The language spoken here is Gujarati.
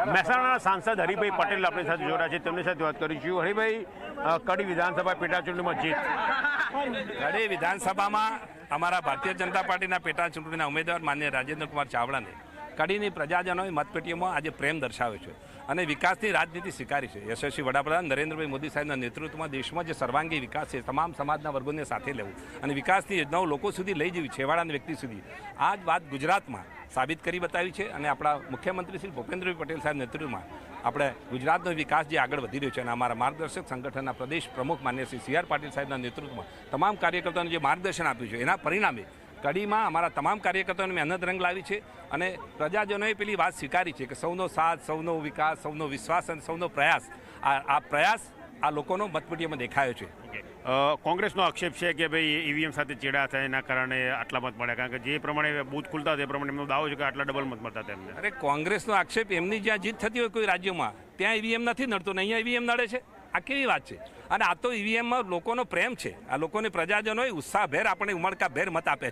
મહેસાણાના સાંસદ હરિભાઈ પટેલ આપણી સાથે જોડાયા છે, તેમની સાથે વાત કરીશું. હરિભાઈ, કડી વિધાનસભા પેટા ચૂંટણીમાં જીત. કડી વિધાનસભામાં અમારા ભારતીય જનતા પાર્ટીના પેટા ચૂંટણીના ઉમેદવાર માન્ય રાજેન્દ્રકુમાર ચાવડાને કડીની પ્રજાજનોએ મતપેટીઓમાં આજે પ્રેમ દર્શાવ્યો છે અને વિકાસની રાજનીતિ સ્વીકારી છે. યશસ્વી વડાપ્રધાન નરેન્દ્રભાઈ મોદી સાહેબના નેતૃત્વમાં દેશમાં જે સર્વાંગી વિકાસ છે, તમામ સમાજના વર્ગોને સાથે લેવું અને વિકાસની યોજનાઓ લોકો સુધી લઈ જવી, છેવાડાના વ્યક્તિ સુધી, આ જ વાત ગુજરાતમાં સાબિત કરી બતાવી છે. અને આપણા મુખ્યમંત્રી શ્રી ભૂપેન્દ્રભાઈ પટેલ સાહેબ નેતૃત્વમાં આપણે ગુજરાતનો વિકાસ જે આગળ વધી રહ્યો છે અને અમારા માર્ગદર્શક સંગઠનના પ્રદેશ પ્રમુખ માન્ય શ્રી સી આર પાટીલ સાહેબના નેતૃત્વમાં તમામ કાર્યકર્તાઓને જે માર્ગદર્શન આપ્યું છે, એના પરિણામે કડીમાં અમારા તમામ કાર્યકર્તાઓને મહેનત રંગ લાવી છે અને પ્રજાજનોએ પેલી વાત સ્વીકારી છે કે સૌનો સાથ, સૌનો વિકાસ, સૌનો વિશ્વાસ અને સૌનો પ્રયાસ, આ પ્રયાસ આ લોકોનો મતપેટીઓમાં દેખાયો છે. કોંગ્રેસનો આક્ષેપ છે કે ભાઈ ઈવીએમ સાથે ચેડા થાય એના કારણે આટલા મત મળ્યા, કારણ કે જે પ્રમાણે બૂથ ખુલતા તે પ્રમાણે એમનો દાવો છે કે આટલા ડબલ મત મળતા તેમને. અરે કોંગ્રેસનો આક્ષેપ એમની જ્યાં જીત થતી હોય કોઈ રાજ્યોમાં ત્યાં ઈવીએમ નથી નડતો ને અહીંયા ઈવીએમ નડે છે, આ કેવી વાત છે? અને આ તો ઈવીએમમાં લોકોનો પ્રેમ છે, આ લોકોને પ્રજાજનોએ ઉત્સાહભેર આપણે ઉમળકાભેર મત આપે છે.